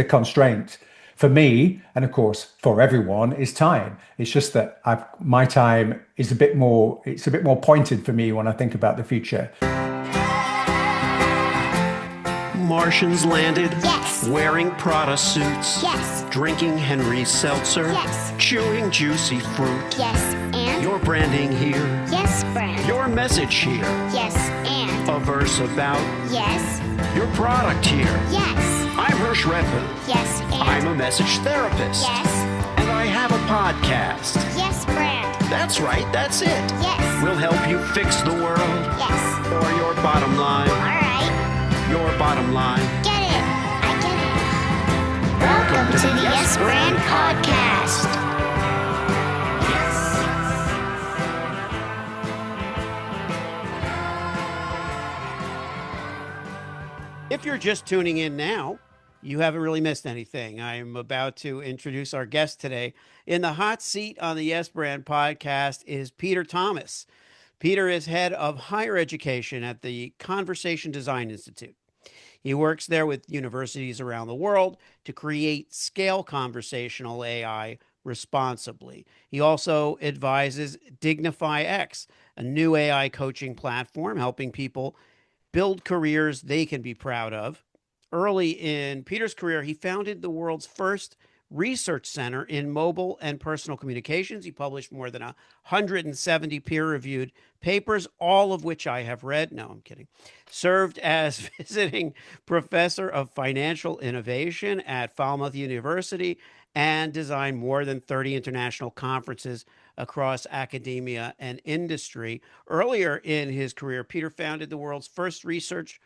The constraint for me, and of course for everyone, is time. It's just that my time is it's a bit more pointed for me when I think about the future. Martians landed. Yes. Wearing Prada suits. Yes. Drinking Henry's seltzer. Yes. Chewing juicy fruit. Yes, and? Your branding here. Yes, brand. Your message here. Yes, and? A verse about. Yes. Your product here. Yes. I'm Hersh Rephun. Yes, and? I'm a message therapist. Yes. And I have a podcast. Yes, brand. That's right, that's it. Yes. We'll help you fix the world. Yes. Or your bottom line. All right. Your bottom line. Get it. I get it. Welcome to the Yes Brand Podcast. If you're just tuning in now, you haven't really missed anything. I am about to introduce our guest today. In the hot seat on the Yes Brand Podcast is Peter Thomas. Peter is head of higher education at the Conversation Design Institute. He works there with universities around the world to create scale conversational AI responsibly. He also advises DignifyX, a new AI coaching platform helping people build careers they can be proud of. Early in Peter's career, he founded the world's first research center in mobile and personal communications. He published more than 170 peer-reviewed papers, all of which I have read. No, I'm kidding. Served as visiting professor of financial innovation at Falmouth University and designed more than 30 international conferences across academia and industry. Earlier in his career, Peter founded the world's first research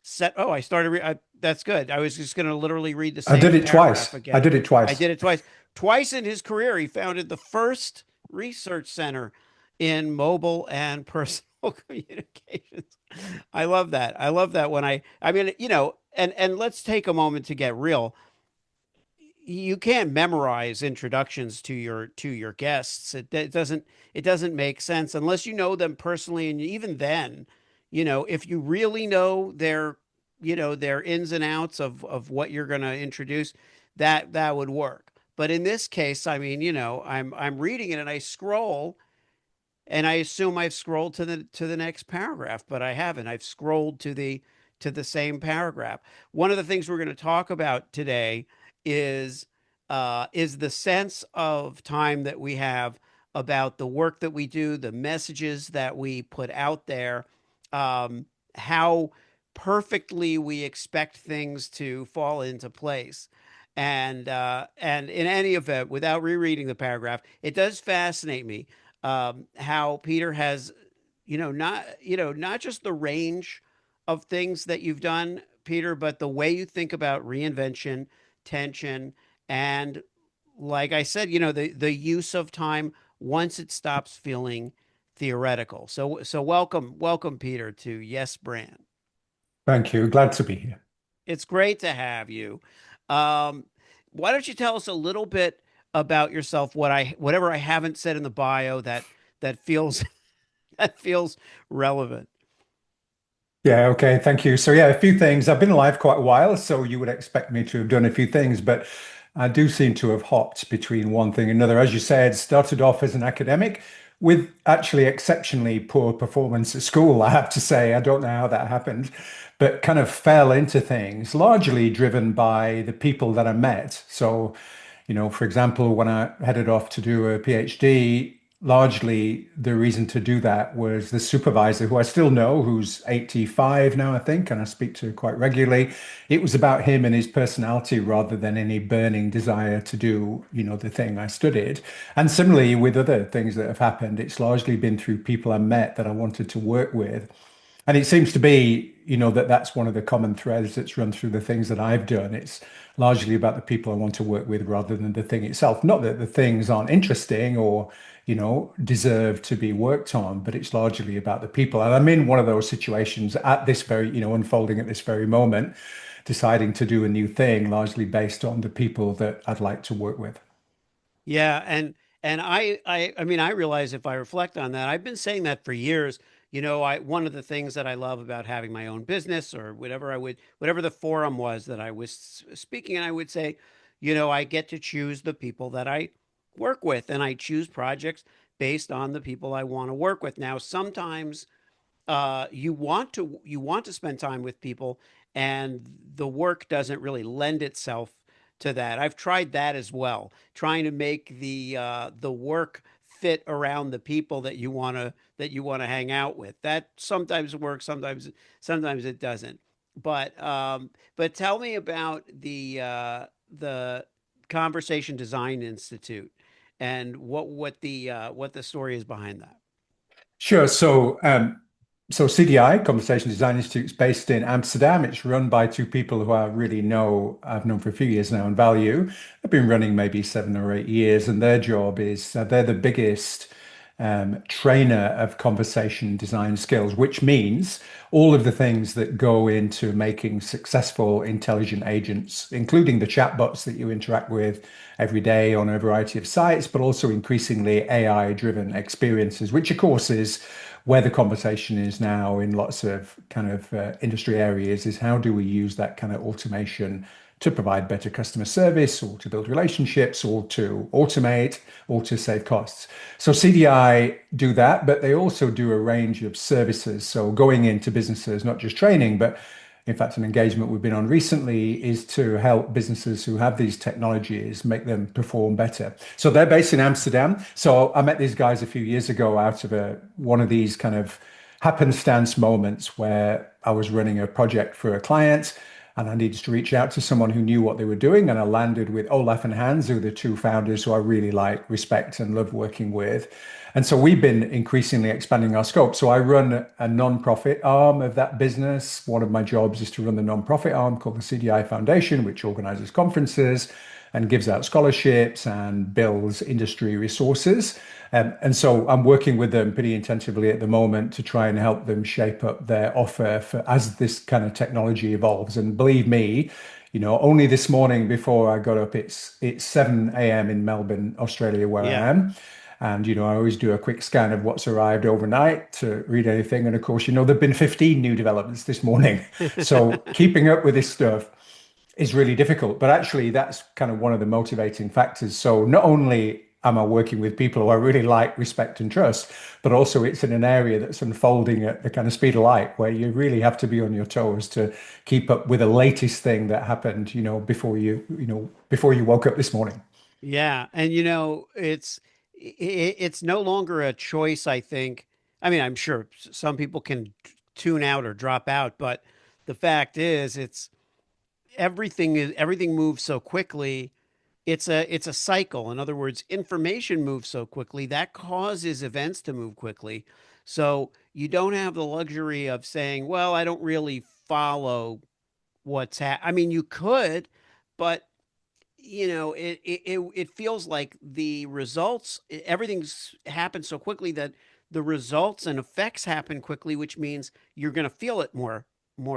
set. Oh, I started. That's good. I was just going to literally read the same I did it paragraph twice. again. I did it I twice. did it twice. Twice in his career, he founded the first research center in mobile and personal communications. I love that. I love that when I mean, and let's take a moment to get real. You can't memorize introductions to your guests. It doesn't make sense unless you know them personally. And even then, if you really know their ins and outs of what you're going to introduce, that would work. But in this case, I mean, I'm reading it and I scroll and I assume I've scrolled to the next paragraph, but I haven't. I've scrolled to the same paragraph. One of the things we're going to talk about today is the sense of time that we have about the work that we do, the messages that we put out there, how perfectly we expect things to fall into place. And in any event, without rereading the paragraph, it does fascinate me how Peter has, not just the range of things that you've done, Peter, but the way you think about reinvention, tension, and like I said, the use of time once it stops feeling theoretical. So welcome, Peter, to Yes Brand. Thank you. Glad to be here. It's great to have you. Why don't you tell us a little bit about yourself? Whatever I haven't said in the bio that feels that feels relevant. Yeah, okay, thank you. So yeah, a few things. I've been alive quite a while, so you would expect me to have done a few things, but I do seem to have hopped between one thing and another. As you said, started off as an academic with actually exceptionally poor performance at school, I have to say. I don't know how that happened, but kind of fell into things, largely driven by the people that I met. So, for example, when I headed off to do a PhD, largely the reason to do that was the supervisor, who I still know, who's 85 now, I think, and I speak to quite regularly. It was about him and his personality rather than any burning desire to do, the thing I studied. And similarly with other things that have happened, it's largely been through people I met that I wanted to work with. And it seems to be, that's one of the common threads that's run through the things that I've done. It's largely about the people I want to work with rather than the thing itself. Not that the things aren't interesting or, deserve to be worked on, but it's largely about the people. And I'm in one of those situations at this very, unfolding at this very moment, deciding to do a new thing, largely based on the people that I'd like to work with. Yeah, and I mean, I realize if I reflect on that, I've been saying that for years. I one of the things that I love about having my own business or whatever the forum was that I was speaking, and I would say, I get to choose the people that I work with, and I choose projects based on the people I want to work with. Now, sometimes you want to spend time with people, and the work doesn't really lend itself to that. I've tried that as well, trying to make the work fit around the people that you want to hang out with. That sometimes works, sometimes it doesn't. But tell me about the Conversation Design Institute and what the story is behind that. Sure. So CDI, Conversation Design Institute, is based in Amsterdam. It's run by two people who I've known for a few years now and value. They've been running maybe 7 or 8 years, and their job is they're the biggest trainer of conversation design skills, which means all of the things that go into making successful intelligent agents, including the chatbots that you interact with every day on a variety of sites, but also increasingly AI-driven experiences, which of course is where the conversation is now in lots of kind of industry areas, is how do we use that kind of automation to provide better customer service or to build relationships or to automate or to save costs. So CDI do that, but they also do a range of services. So going into businesses, not just training, but in fact, an engagement we've been on recently is to help businesses who have these technologies make them perform better. So they're based in Amsterdam. So I met these guys a few years ago out of one of these kind of happenstance moments where I was running a project for a client and I needed to reach out to someone who knew what they were doing. And I landed with Olaf and Hans, who are the two founders who I really like, respect, and love working with. And so we've been increasingly expanding our scope. So I run a non-profit arm of that business. One of my jobs is to run the non-profit arm called the CDI Foundation, which organizes conferences and gives out scholarships and builds industry resources. And so I'm working with them pretty intensively at the moment to try and help them shape up their offer for as this kind of technology evolves. And believe me, only this morning before I got up, it's 7 a.m. in Melbourne, Australia, where I Yeah. am. And I always do a quick scan of what's arrived overnight to read anything. And of course, there've been 15 new developments this morning. So keeping up with this stuff is really difficult. But actually, that's kind of one of the motivating factors. So not only am I working with people who I really like, respect, and trust, but also it's in an area that's unfolding at the kind of speed of light, where you really have to be on your toes to keep up with the latest thing that happened, before you woke up this morning. Yeah, and it's no longer a choice, I think. I mean, I'm sure some people can tune out or drop out, but the fact is everything moves so quickly. It's a cycle. In other words, information moves so quickly that causes events to move quickly. So you don't have the luxury of saying, "Well, I don't really follow I mean, you could, but it feels like the results, everything's happened so quickly that the results and effects happen quickly, which means you're going to feel it more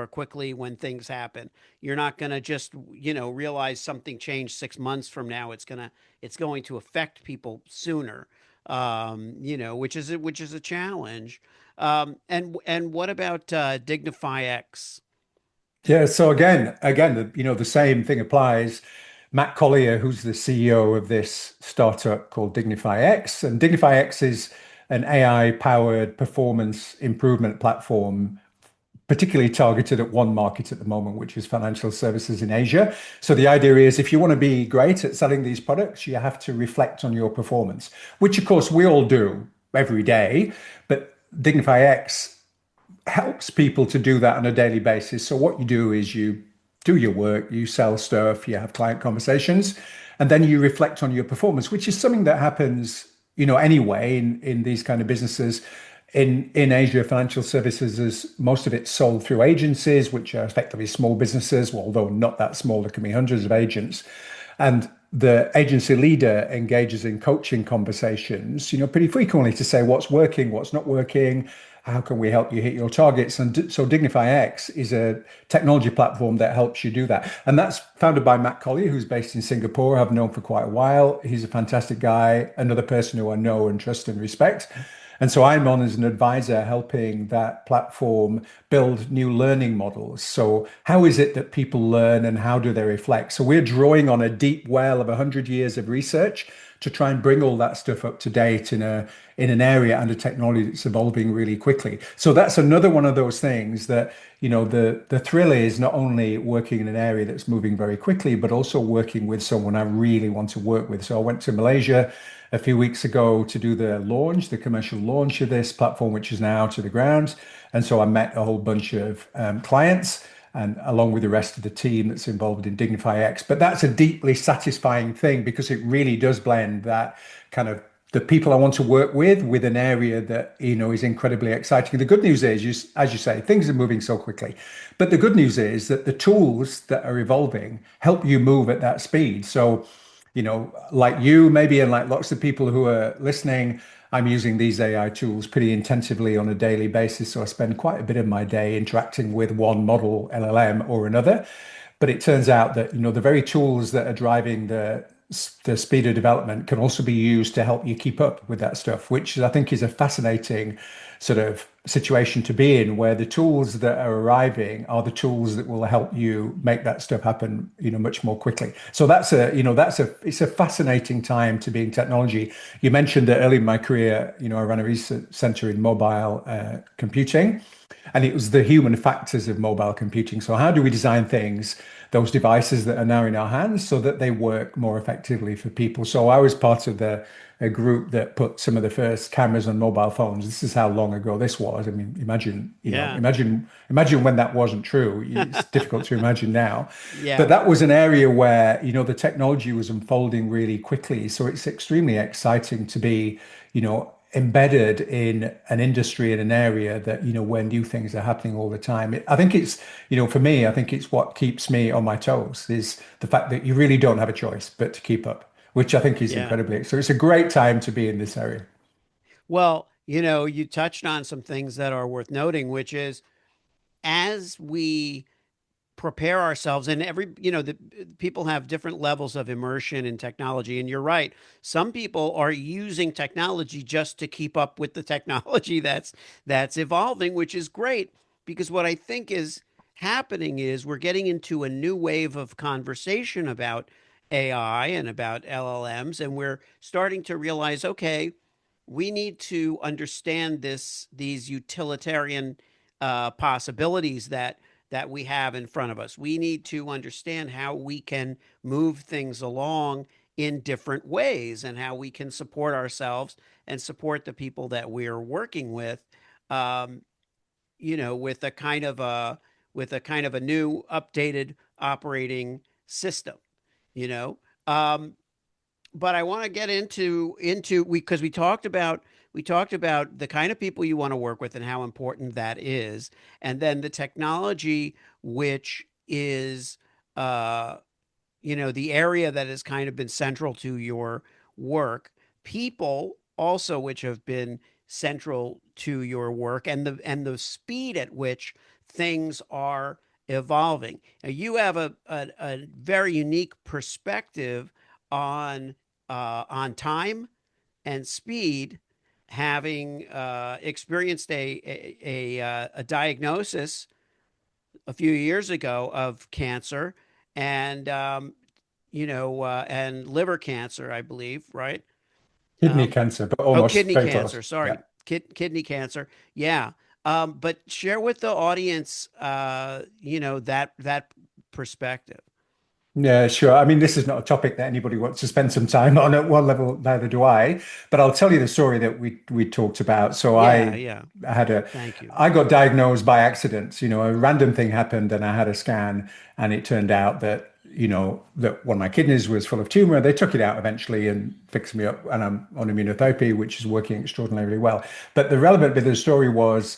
quickly when things happen. You're not going to just, realize something changed 6 months from now. It's going to affect people sooner. Which is a challenge. And what about DignifyX? Yeah, so again, the same thing applies. Matt Collier, who's the CEO of this startup called DignifyX, and DignifyX is an AI-powered performance improvement platform, particularly targeted at one market at the moment, which is financial services in Asia. So the idea is if you want to be great at selling these products, you have to reflect on your performance, which of course we all do every day, but DignifyX helps people to do that on a daily basis. So what you do is you do your work, you sell stuff, you have client conversations, and then you reflect on your performance, which is something that happens, anyway in these kind of businesses. In Asia, financial services is most of it sold through agencies, which are effectively small businesses, well, although not that small, there can be hundreds of agents. And the agency leader engages in coaching conversations, pretty frequently to say what's working, what's not working, how can we help you hit your targets? And so DignifyX is a technology platform that helps you do that. And that's founded by Matt Collier, who's based in Singapore, I've known for quite a while. He's a fantastic guy, another person who I know and trust and respect. And so I'm on as an advisor helping that platform build new learning models. So how is it that people learn and how do they reflect? So we're drawing on a deep well of 100 years of research to try and bring all that stuff up to date in an area and a technology that's evolving really quickly. So that's another one of those things that, the thrill is not only working in an area that's moving very quickly, but also working with someone I really want to work with. So I went to Malaysia a few weeks ago to do the commercial launch of this platform, which is now to the ground. And so I met a whole bunch of clients and along with the rest of the team that's involved in DignifyX. But that's a deeply satisfying thing because it really does blend that kind of the people I want to work with an area that is incredibly exciting. The good news is, as you say, things are moving so quickly. But the good news is that the tools that are evolving help you move at that speed. So, like you maybe, and like lots of people who are listening, I'm using these AI tools pretty intensively on a daily basis. So I spend quite a bit of my day interacting with one model LLM or another. But it turns out that, the very tools that are driving the speed of development can also be used to help you keep up with that stuff, which I think is a fascinating sort of situation to be in, where the tools that are arriving are the tools that will help you make that stuff happen, much more quickly. So it's a fascinating time to be in technology. You mentioned that early in my career, I ran a research center in mobile computing, and it was the human factors of mobile computing. So how do we design things, those devices that are now in our hands, so that they work more effectively for people? So I was part of a group that put some of the first cameras on mobile phones. This is how long ago this was. I mean, Yeah. imagine when that wasn't true. It's difficult to imagine now. But Yeah. that was an area where, the technology was unfolding really quickly. So it's extremely exciting to be, embedded in an industry in an area that where new things are happening all the time. I think it's for me, I think it's what keeps me on my toes, is the fact that you really don't have a choice but to keep up, which I think is Yeah. incredibly, so it's a great time to be in this area. Well, you touched on some things that are worth noting, which is as we prepare ourselves, and the people have different levels of immersion in technology, and you're right, some people are using technology just to keep up with the technology that's evolving, which is great, because what I think is happening is we're getting into a new wave of conversation about AI and about LLMs, and we're starting to realize, okay, we need to understand these utilitarian possibilities that we have in front of us. We need to understand how we can move things along in different ways and how we can support ourselves and support the people that we're working with, um, with a new updated operating system, you know. Um, but I want to get into because we talked about the kind of people you want to work with and how important that is, and then the technology, which is uh, the area that has kind of been central to your work, people also which have been central to your work, and the speed at which things are evolving. Now, you have a very unique perspective on time and speed, having experienced a diagnosis a few years ago of cancer, and and liver cancer, I believe, right? Kidney Um, cancer, but oh, almost kidney very close. cancer. Sorry, Yeah. kidney cancer. Yeah. But share with the audience, that perspective. Yeah, sure. I mean, this is not a topic that anybody wants to spend some time on at one level, neither do I. But I'll tell you the story that we talked about. So Yeah, yeah. had a Thank you. I got diagnosed by accident. A random thing happened and I had a scan and it turned out that, that one of my kidneys was full of tumor. They took it out eventually and fixed me up and I'm on immunotherapy, which is working extraordinarily well. But the relevant bit of the story was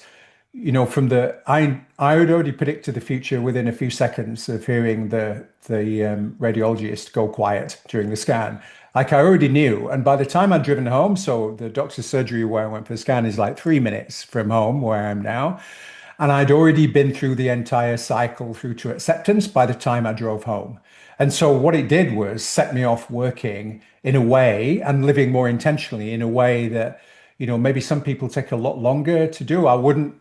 from I had already predicted the future within a few seconds of hearing the radiologist go quiet during the scan. Like I already knew, and by the time I'd driven home, so the doctor's surgery where I went for the scan is like 3 minutes from home where I am now, and I'd already been through the entire cycle through to acceptance by the time I drove home. And so what it did was set me off working in a way and living more intentionally in a way that maybe some people take a lot longer to do. I wouldn't,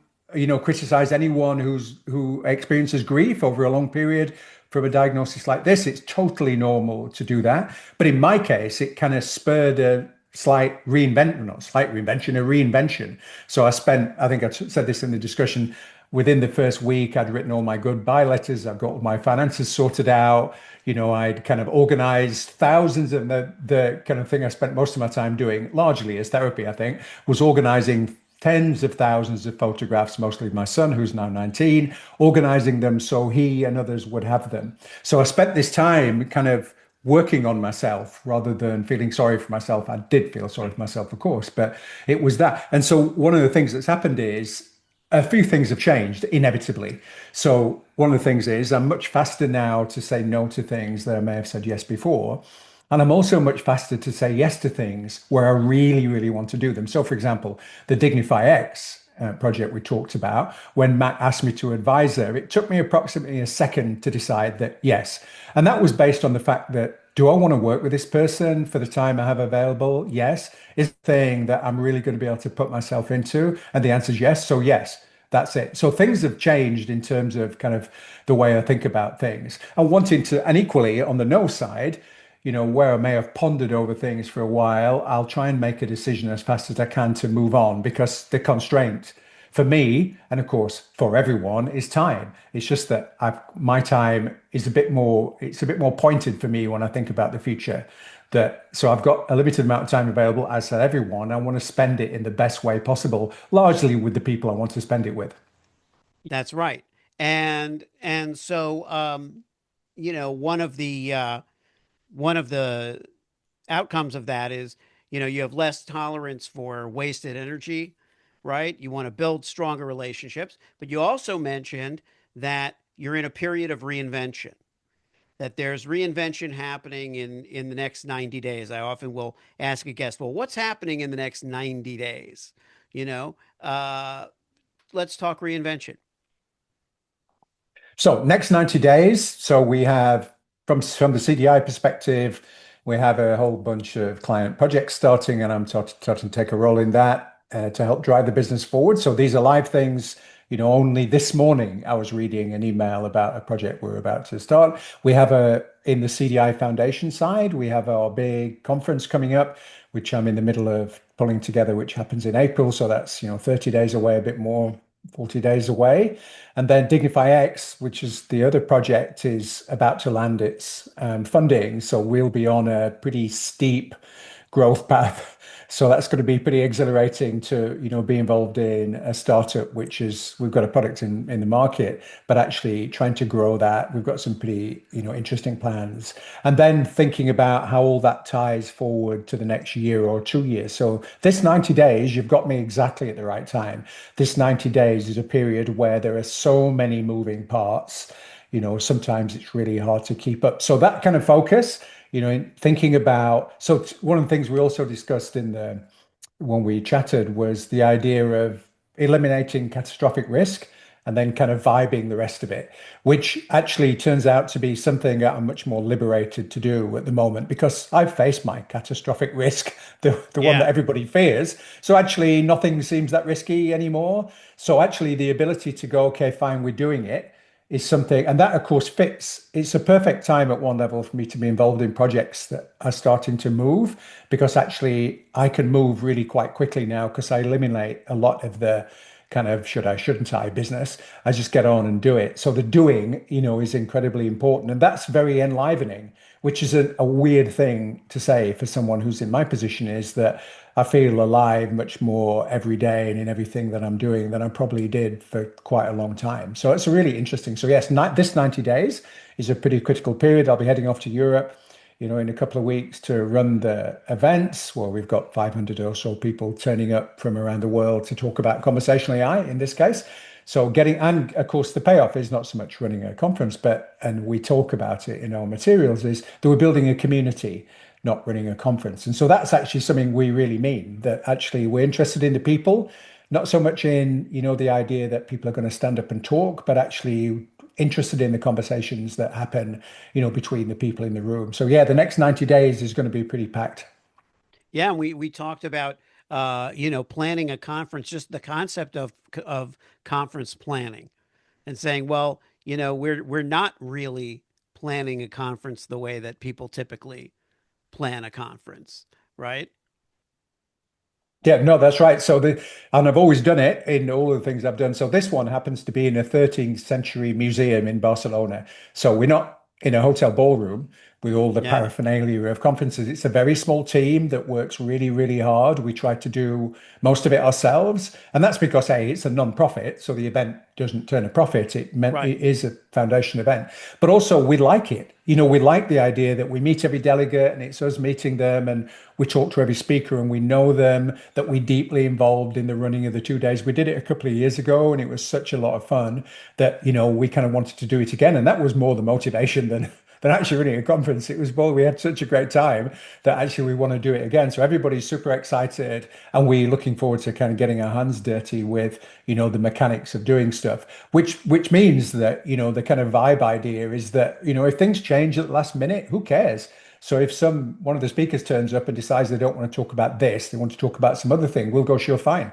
criticize anyone who experiences grief over a long period from a diagnosis like this. It's totally normal to do that. But in my case, it kind of spurred a slight reinvention, not slight reinvention, a reinvention. So I think I said this in the discussion, within the first week, I'd written all my goodbye letters. I've got all my finances sorted out. I'd kind of organized thousands, and the kind of thing I spent most of my time doing, largely as therapy, I think, was organizing tens of thousands of photographs, mostly of my son, who's now 19, organizing them so he and others would have them. So I spent this time kind of working on myself rather than feeling sorry for myself. I did feel sorry for myself, of course, but it was that. And so one of the things that's happened is a few things have changed inevitably. So one of the things is I'm much faster now to say no to things that I may have said yes before. And I'm also much faster to say yes to things where I really, really want to do them. So, for example, the DignifyX project we talked about, when Matt asked me to advise her, it took me approximately a second to decide that yes. And that was based on the fact that, do I want to work with this person for the time I have available? Yes. Is it a thing that I'm really going to be able to put myself into? And the answer is yes. So, yes. That's it. So things have changed in terms of kind of the way I think about things. And wanting to, and equally on the no side, where I may have pondered over things for a while, I'll try and make a decision as fast as I can to move on, because the constraint for me, and of course for everyone, is time. It's just that my time is it's a bit more pointed for me when I think about the future. So I've got a limited amount of time available, as for everyone. I want to spend it in the best way possible, largely with the people I want to spend it with. That's right. And so one of the outcomes of that is, you have less tolerance for wasted energy, right? You want to build stronger relationships, but you also mentioned that you're in a period of reinvention, that there's reinvention happening in the next 90 days. I often will ask a guest, well, what's happening in the next 90 days? You know, uh, let's talk reinvention. So next 90 days. So we have from the CDI perspective, we have a whole bunch of client projects starting, and I'm starting to take a role in that to help drive the business forward. So these are live things. Only this morning I was reading an email about a project we're about to start. We have in the CDI Foundation side, we have our big conference coming up, which I'm in the middle of pulling together, which happens in April. So that's, 30 days away, a bit more, 40 days away. And then DignifyX, which is the other project, is about to land its funding. So we'll be on a pretty steep growth path. So that's going to be pretty exhilarating to, be involved in a startup, which is, we've got a product in the market, but actually trying to grow that. We've got some pretty, interesting plans. And then thinking about how all that ties forward to the next year or 2 years. So this 90 days, you've got me exactly at the right time. This 90 days is a period where there are so many moving parts. Sometimes it's really hard to keep up. So that kind of focus, in thinking about, one of the things we also discussed when we chatted was the idea of eliminating catastrophic risk and then kind of vibing the rest of it, which actually turns out to be something that I'm much more liberated to do at the moment, because I've faced my catastrophic risk, the one that Yeah. everybody fears. So actually nothing seems that risky anymore. So actually the ability to go, okay, fine, we're doing it, is something, and that of course fits. It's a perfect time at one level for me to be involved in projects that are starting to move, because actually I can move really quite quickly now, because I eliminate a lot of the kind of should I, shouldn't I business. I just get on and do it. So the doing, is incredibly important. And that's very enlivening, which is a weird thing to say for someone who's in my position, is that I feel alive much more every day and in everything that I'm doing than I probably did for quite a long time. So it's really interesting. So yes, this 90 days is a pretty critical period. I'll be heading off to Europe, in a couple of weeks to run the events. Well, we've got 500 or so people turning up from around the world to talk about conversational AI in this case. So and of course, the payoff is not so much running a conference, and we talk about it in our materials, is that we're building a community, not running a conference. And so that's actually something we really mean, that actually we're interested in the people, not so much in, the idea that people are going to stand up and talk, but actually interested in the conversations that happen, between the people in the room. So yeah, the next 90 days is going to be pretty packed. Yeah, and we talked about planning a conference, just the concept of conference planning and saying, well, we're not really planning a conference the way that people typically plan a conference, right? Yeah, no, that's right. And I've always done it in all of the things I've done. So this one happens to be in a 13th century museum in Barcelona. So we're not in a hotel ballroom with all the Yeah, paraphernalia of conferences. It's a very small team that works really, really hard. We try to do most of it ourselves. And that's because, A, it's a non-profit. So the event doesn't turn a profit. right. It is a foundation event. But also we like it. We like the idea that we meet every delegate and it's us meeting them and we talk to every speaker and we know them, that we deeply involved in the running of the 2 days. We did it a couple of years ago and it was such a lot of fun that, we kind of wanted to do it again. And that was more the motivation than actually running a conference. It was more, we had such a great time that actually we want to do it again. So everybody's super excited and we're looking forward to kind of getting our hands dirty with, the mechanics of doing stuff, which means that, the kind of vibe idea is that, if things change at the last minute, who cares? So if one of the speakers turns up and decides they don't want to talk about this, they want to talk about some other thing, we'll go, sure, fine.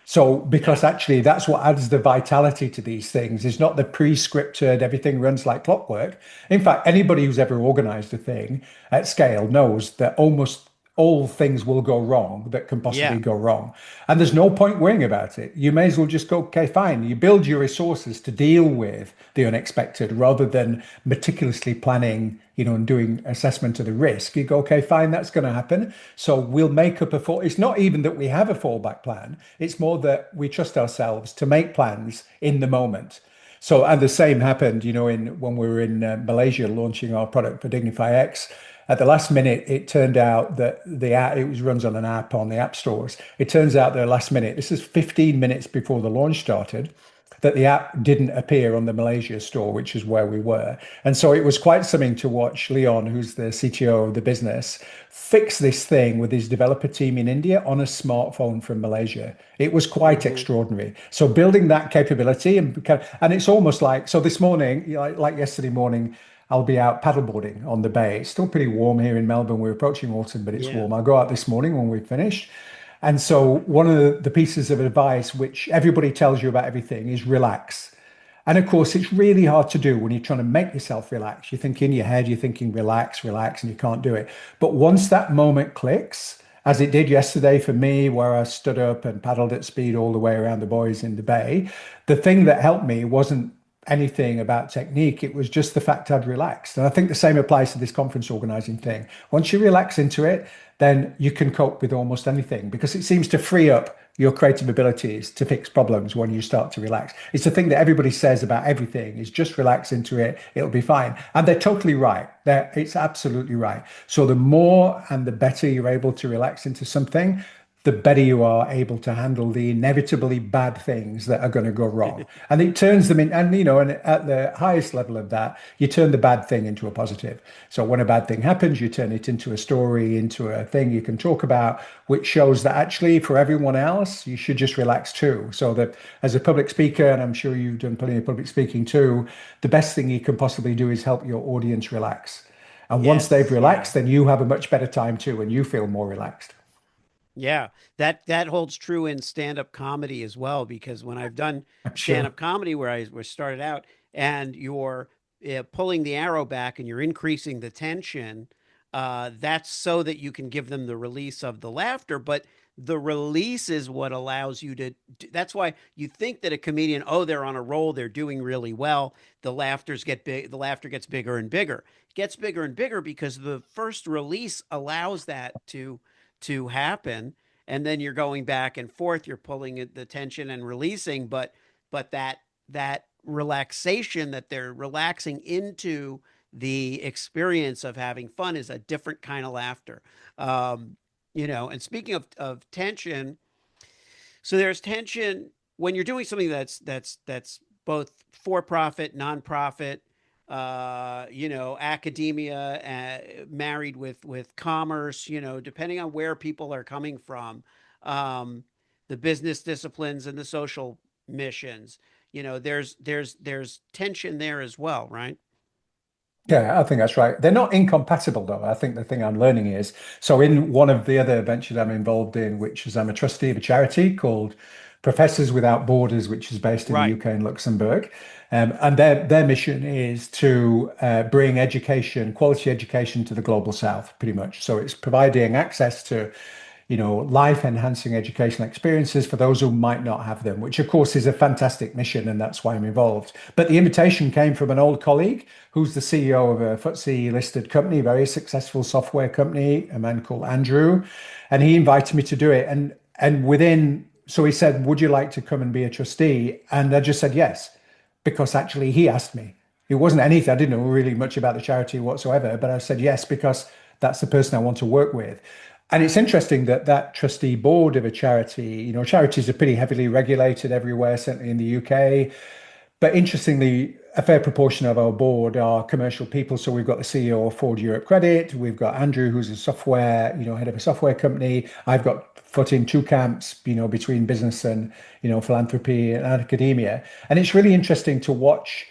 So, Yeah, because actually that's what adds the vitality to these things. It's not the pre-scripted, everything runs like clockwork. In fact, anybody who's ever organized a thing at scale knows that almost all things will go wrong that can possibly yeah, go wrong. And there's no point worrying about it. You may as well just go, okay, fine. You build your resources to deal with the unexpected rather than meticulously planning, and doing assessment of the risk. You go, okay, fine, that's going to happen. So we'll make up a fall. It's not even that we have a fallback plan. It's more that we trust ourselves to make plans in the moment. So, and the same happened, in when we were in Malaysia launching our product for DignifyX. At the last minute, it turned out that the app, it was runs on an app on the app stores. It turns out that last minute, this is 15 minutes before the launch started, that the app didn't appear on the Malaysia store, which is where we were. And so it was quite something to watch Leon, who's the CTO of the business, fix this thing with his developer team in India on a smartphone from Malaysia. It was quite hmm extraordinary. So building that capability and it's almost like, so this morning, like yesterday morning, I'll be out paddleboarding on the bay. It's still pretty warm here in Melbourne. We're approaching autumn, but it's yeah, warm. I'll go out this morning when we've finished. And so one of the pieces of advice which everybody tells you about everything is relax. And of course, it's really hard to do when you're trying to make yourself relax. You think in your head, you're thinking relax, relax, and you can't do it. But once that moment clicks, as it did yesterday for me, where I stood up and paddled at speed all the way around the buoys in the bay, the thing that helped me wasn't anything about technique. It was just the fact I'd relaxed. And I think the same applies to this conference organizing thing. Once you relax into it, then you can cope with almost anything because it seems to free up your creative abilities to fix problems when you start to relax. It's the thing that everybody says about everything is just relax into it, it'll be fine. And they're totally right. It's absolutely right. So the more and the better you're able to relax into something, the better you are able to handle the inevitably bad things that are going to go wrong. And it turns them in, and at the highest level of that, you turn the bad thing into a positive. So when a bad thing happens, you turn it into a story, into a thing you can talk about, which shows that actually for everyone else, you should just relax too. So that as a public speaker, and I'm sure you've done plenty of public speaking too, the best thing you can possibly do is help your audience relax. And once they've yes, yeah. relaxed, then you have a much better time too, and you feel more relaxed. Yeah, that holds true in stand-up comedy as well, because when I've done I'm sure. stand-up comedy where I was started out and you're pulling the arrow back and you're increasing the tension, that's so that you can give them the release of the laughter, but the release is what allows you to that's why you think that a comedian, oh, they're on a roll, they're doing really well, the laughter gets bigger and bigger. It gets bigger and bigger because the first release allows that to happen, and then you're going back and forth, you're pulling the tension and releasing, but that relaxation that they're relaxing into the experience of having fun is a different kind of laughter. And speaking of tension, so there's tension when you're doing something that's both for profit, nonprofit, academia, married with commerce, depending on where people are coming from, the business disciplines and the social missions. There's tension there as well, right? Yeah, I think that's right. They're not incompatible, though. I think the thing I'm learning is so in one of the other ventures I'm involved in, which is I'm a trustee of a charity called Professors Without Borders, which is based in the Right. UK and Luxembourg. And their mission is to bring education, quality education to the global south, pretty much. So it's providing access to life enhancing educational experiences for those who might not have them, which of course is a fantastic mission. And that's why I'm involved. But the invitation came from an old colleague who's the CEO of a FTSE listed company, very successful software company, a man called Andrew. And he invited me to do it. So he said, would you like to come and be a trustee? And I just said yes, because actually he asked me. It wasn't anything, I didn't know really much about the charity whatsoever, but I said yes because that's the person I want to work with. And it's interesting that that trustee board of a charity, charities are pretty heavily regulated everywhere, certainly in the UK. But interestingly, a fair proportion of our board are commercial people. So we've got the CEO of Ford Europe Credit. We've got Andrew, who's a software, head of a software company. I've got foot in two camps, between business and, philanthropy and academia. And it's really interesting to watch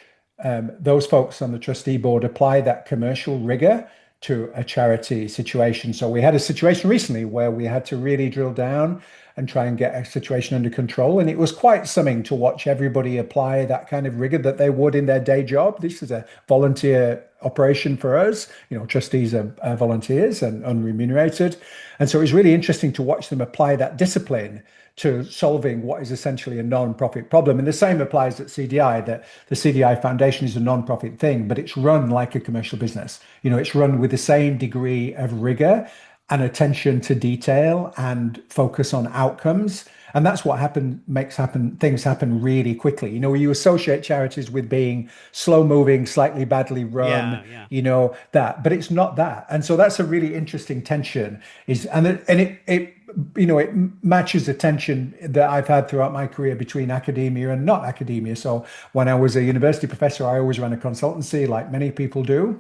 those folks on the trustee board apply that commercial rigor to a charity situation. So we had a situation recently where we had to really drill down and try and get a situation under control. And it was quite something to watch everybody apply that kind of rigor that they would in their day job. This is a volunteer operation for us. Trustees are volunteers and unremunerated. And so it was really interesting to watch them apply that discipline to solving what is essentially a non-profit problem. And the same applies at CDI, that the CDI Foundation is a non-profit thing, but it's run like a commercial business. It's run with the same degree of rigor and attention to detail and focus on outcomes. And that's what makes things happen really quickly. You associate charities with being slow moving, slightly badly run, Yeah, yeah. but it's not that. And so that's a really interesting tension it matches the tension that I've had throughout my career between academia and not academia. So when I was a university professor, I always ran a consultancy like many people do.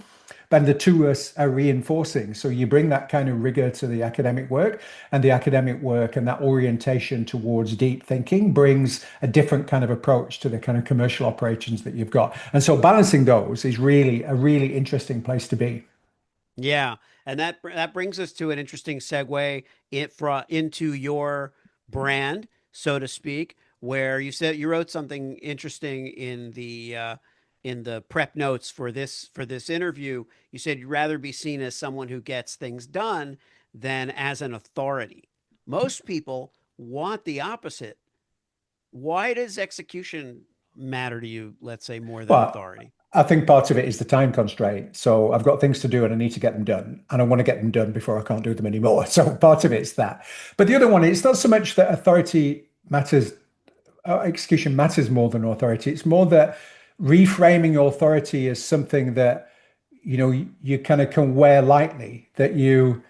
And the two are reinforcing. So you bring that kind of rigor to the academic work, and the academic work and that orientation towards deep thinking brings a different kind of approach to the kind of commercial operations that you've got. And so balancing those is really a really interesting place to be. Yeah, and that brings us to an interesting segue into your brand, so to speak, where you said you wrote something interesting in the prep notes for this interview. You said you'd rather be seen as someone who gets things done than as an authority. Most people want the opposite. Why does execution matter to you, let's say, more than But authority? I think part of it is the time constraint. So I've got things to do and I need to get them done. And I want to get them done before I can't do them anymore. So part of it's that. But the other one, it's not so much that authority matters, execution matters more than authority. It's more that reframing authority as something that, you kind of can wear lightly, that you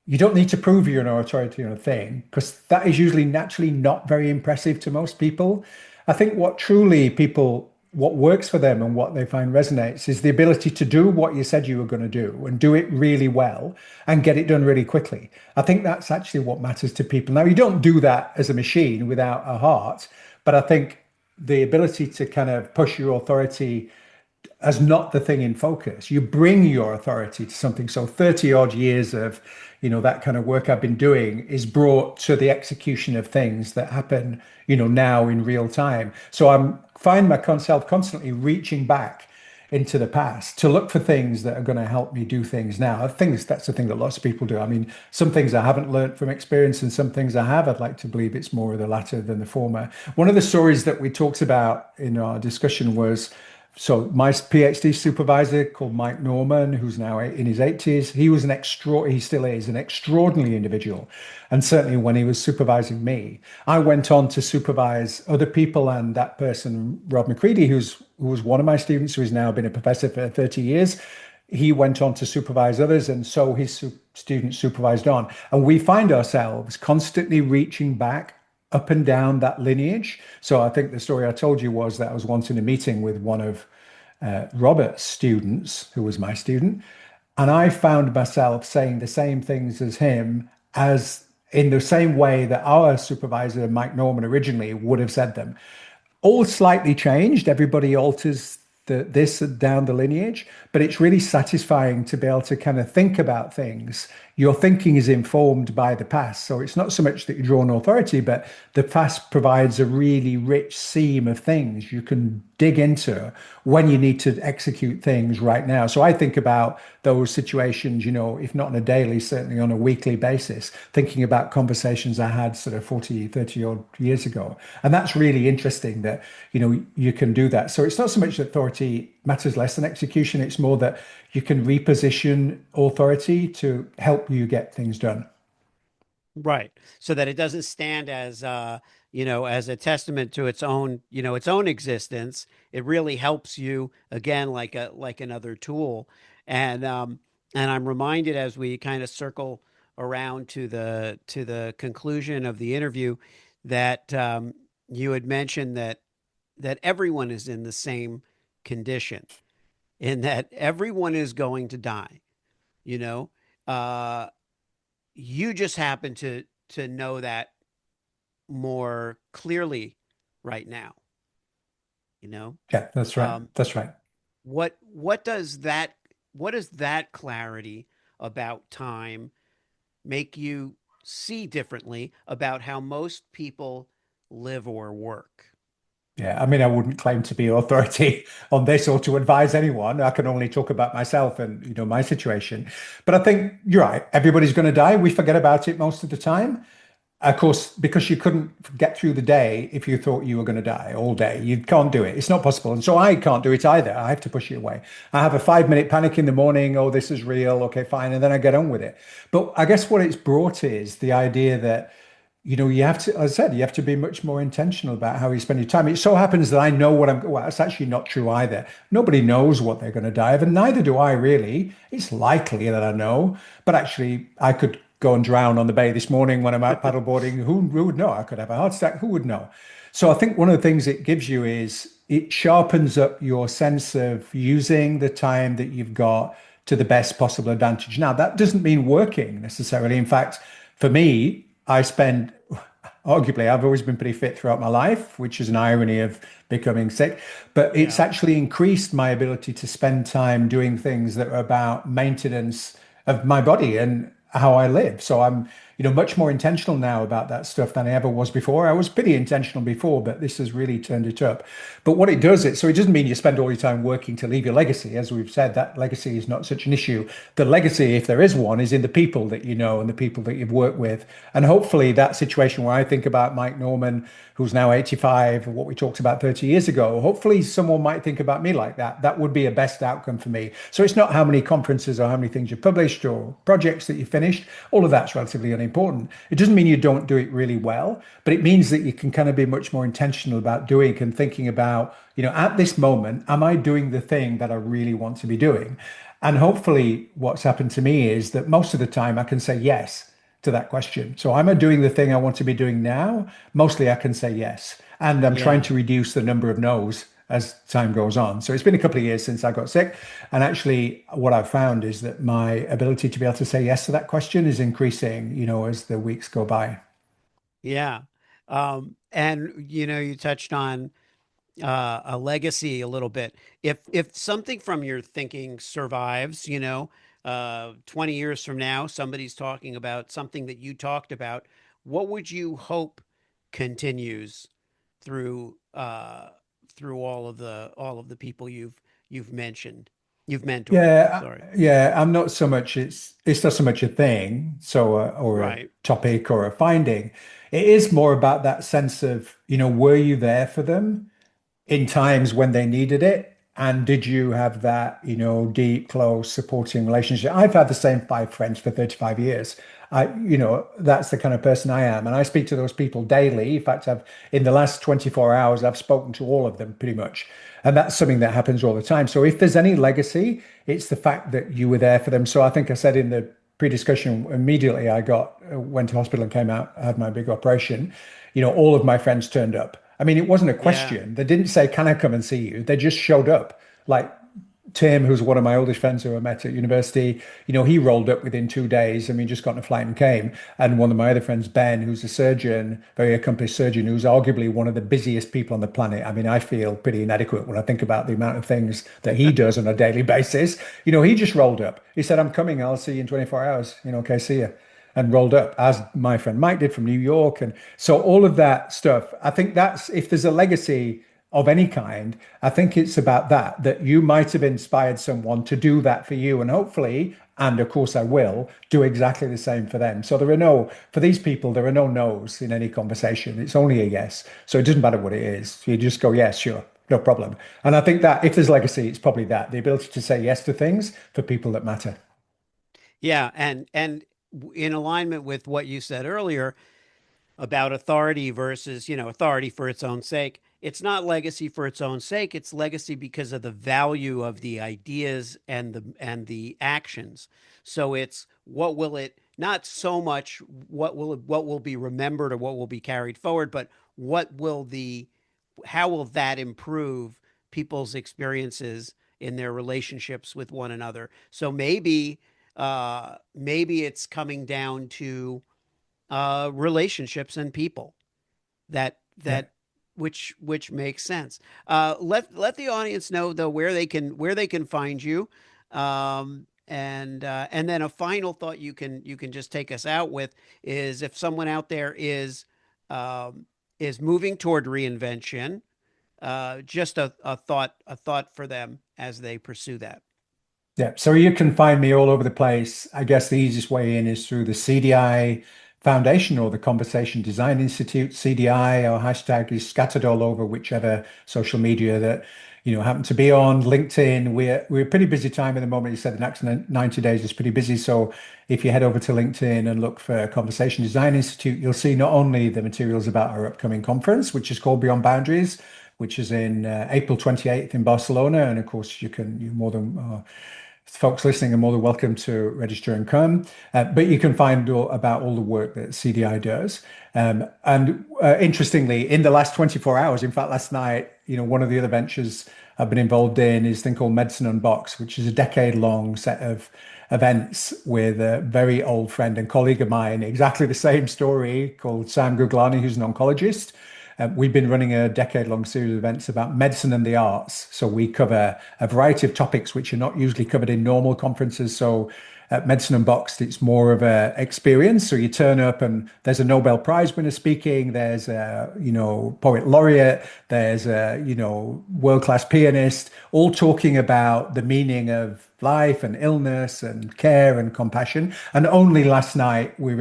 don't need to prove you're an authority on a thing because that is usually naturally not very impressive to most people. I think what works for them and what they find resonates is the ability to do what you said you were going to do and do it really well and get it done really quickly. I think that's actually what matters to people. Now, you don't do that as a machine without a heart, but I think the ability to kind of push your authority as not the thing in focus. You bring your authority to something. So 30 odd years of, that kind of work I've been doing is brought to the execution of things that happen, now in real time. So I'm find myself constantly reaching back into the past to look for things that are going to help me do things now. I think that's the thing that lots of people do. I mean, some things I haven't learned from experience and some things I have. I'd like to believe it's more of the latter than the former. One of the stories that we talked about in our discussion was so my PhD supervisor called Mike Norman, who's now in his 80s, he still is an extraordinary individual. And certainly when he was supervising me, I went on to supervise other people. And that person, Rob McCready, who was one of my students, who has now been a professor for 30 years, he went on to supervise others. And so his students supervised on. And we find ourselves constantly reaching back up and down that lineage. So I think the story I told you was that I was once in a meeting with one of Robert's students, who was my student, and I found myself saying the same things as him, as in the same way that our supervisor, Mike Norman, originally would have said them. All slightly changed. Everybody alters this down the lineage, but it's really satisfying to be able to kind of think about things. Your thinking is informed by the past. So it's not so much that you draw an authority, but the past provides a really rich seam of things you can dig into when you need to execute things right now. So I think about those situations, if not on a daily, certainly on a weekly basis, thinking about conversations I had sort of 40, 30 odd years ago. And that's really interesting that, you can do that. So it's not so much that authority matters less than execution. It's more that you can reposition authority to help you get things done. Right. So that it doesn't stand as as a testament to its own, its own existence. It really helps you again like another tool. And I'm reminded as we kind of circle around to the conclusion of the interview that you had mentioned that everyone is in the same condition, in that everyone is going to die, you know. Uh you just happen to know that more clearly right now, you know. Yeah, that's right. um That's right. what does that clarity about time make you see differently about how most people live or work? Yeah, I mean, I wouldn't claim to be authority on this or to advise anyone. I can only talk about myself and, my situation. But I think you're right. Everybody's going to die. We forget about it most of the time. Of course, because you couldn't get through the day if you thought you were going to die all day. You can't do it. It's not possible. And so I can't do it either. I have to push it away. I have a 5 minute panic in the morning. Oh, this is real. Okay, fine. And then I get on with it. But I guess what it's brought is the idea that you have to, as I said, you have to be much more intentional about how you spend your time. It so happens that I know well, that's actually not true either. Nobody knows what they're going to die of, and neither do I really. It's likely that I know, but actually, I could go and drown on the bay this morning when I'm out paddleboarding. Who would know? I could have a heart attack. Who would know? So I think one of the things it gives you is it sharpens up your sense of using the time that you've got to the best possible advantage. Now, that doesn't mean working necessarily. In fact, for me, I spend, arguably, I've always been pretty fit throughout my life, which is an irony of becoming sick, but it's Yeah. actually increased my ability to spend time doing things that are about maintenance of my body and how I live. So I'm, much more intentional now about that stuff than I ever was before. I was pretty intentional before, but this has really turned it up. But what it does, so it doesn't mean you spend all your time working to leave your legacy. As we've said, that legacy is not such an issue. The legacy, if there is one, is in the people that you know and the people that you've worked with. And hopefully that situation where I think about Mike Norman, who's now 85, what we talked about 30 years ago, hopefully someone might think about me like that. That would be a best outcome for me. So it's not how many conferences or how many things you published or projects that you finished. All of that's relatively unimportant. It doesn't mean you don't do it really well, but it means that you can kind of be much more intentional about doing and thinking about, at this moment, am I doing the thing that I really want to be doing? And hopefully what's happened to me is that most of the time I can say yes to that question. So am I doing the thing I want to be doing now? Mostly I can say yes. And I'm trying Yeah. to reduce the number of no's as time goes on. So it's been a couple of years since I got sick. And actually, what I've found is that my ability to be able to say yes to that question is increasing, as the weeks go by. Yeah. And you touched on a legacy a little bit. If something from your thinking survives, 20 years from now, somebody's talking about something that you talked about, what would you hope continues through through all of the people you've mentioned, you've mentored? Yeah, Sorry. yeah. I'm not so much. It's not so much a thing, so or a Right. topic or a finding. It is more about that sense of, were you there for them in times when they needed it? And did you have that, deep, close, supporting relationship? I've had the same five friends for 35 years. That's the kind of person I am. And I speak to those people daily. In fact, in the last 24 hours, I've spoken to all of them pretty much. And that's something that happens all the time. So if there's any legacy, it's the fact that you were there for them. So I think I said in the pre-discussion, immediately I went to hospital and came out, had my big operation, all of my friends turned up. I mean, it wasn't a Yeah. question. They didn't say, "Can I come and see you?" They just showed up. Like Tim, who's one of my oldest friends who I met at university, he rolled up within 2 days. I mean, just got on a flight and came. And one of my other friends, Ben, who's a surgeon, very accomplished surgeon, who's arguably one of the busiest people on the planet. I mean, I feel pretty inadequate when I think about the amount of things that he does on a daily basis. He just rolled up. He said, I'm coming. I'll see you in 24 hours. Okay, see you. And rolled up, as my friend Mike did from New York. And so all of that stuff, I think that's, if there's a legacy of any kind, I think it's about that you might have inspired someone to do that for you. And hopefully, and of course I will, do exactly the same for them. So for these people, there are no no's in any conversation. It's only a yes. So it doesn't matter what it is. You just go, yes, sure, no problem. And I think that if there's legacy, it's probably the ability to say yes to things for people that matter. Yeah, and in alignment with what you said earlier about authority versus, authority for its own sake. It's not legacy for its own sake. It's legacy because of the value of the ideas and the actions. So it's what will it, not so much what will be remembered or what will be carried forward, but how will that improve people's experiences in their relationships with one another? So maybe it's coming down to relationships and people that Yeah. which makes sense. Let the audience know though where they can find you, and then a final thought you can just take us out with is if someone out there is moving toward reinvention, just a thought for them as they pursue that. Yeah, so you can find me all over the place. I guess the easiest way in is through the CDI Foundation or the Conversation Design Institute. CDI, our hashtag is scattered all over whichever social media that happen to be on. LinkedIn, we're a pretty busy time at the moment. You said the next 90 days is pretty busy. So if you head over to LinkedIn and look for Conversation Design Institute, you'll see not only the materials about our upcoming conference, which is called Beyond Boundaries, which is in April 28th in Barcelona. And of course, you're more than folks listening are more than welcome to register and come. But you can find about all the work that CDI does. And interestingly, in the last 24 hours, in fact, last night, one of the other ventures I've been involved in is a thing called Medicine Unboxed, which is a decade-long set of events with a very old friend and colleague of mine, exactly the same story, called Sam Guglani, who's an oncologist. We've been running a decade-long series of events about medicine and the arts. So we cover a variety of topics which are not usually covered in normal conferences. So at Medicine Unboxed, it's more of a experience. So you turn up and there's a Nobel Prize winner speaking. There's a, poet laureate. There's a, world-class pianist, all talking about the meaning of life and illness and care and compassion. And only last night we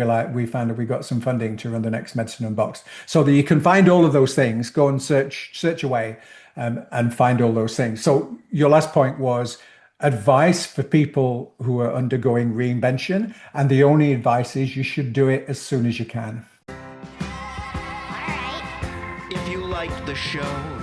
found that we got some funding to run the next Medicine Unboxed, so that you can find all of those things. Go and search away, and find all those things. So your last point was advice for people who are undergoing reinvention, and the only advice is you should do it as soon as you can. All right. If you liked the show,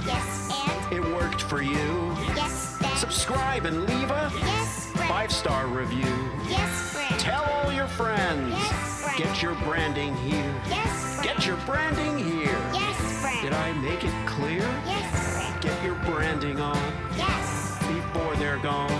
Yes, and it worked for you, yes, then. subscribe and leave a Yes, friend. 5-star review. Yes, friend. Tell all your friends. Yes, friend. Get your branding here. Yes, friend. Get your branding here. Yes, friend. Did I make it clear? Yes, friend. Get your branding on Yes. before they're gone.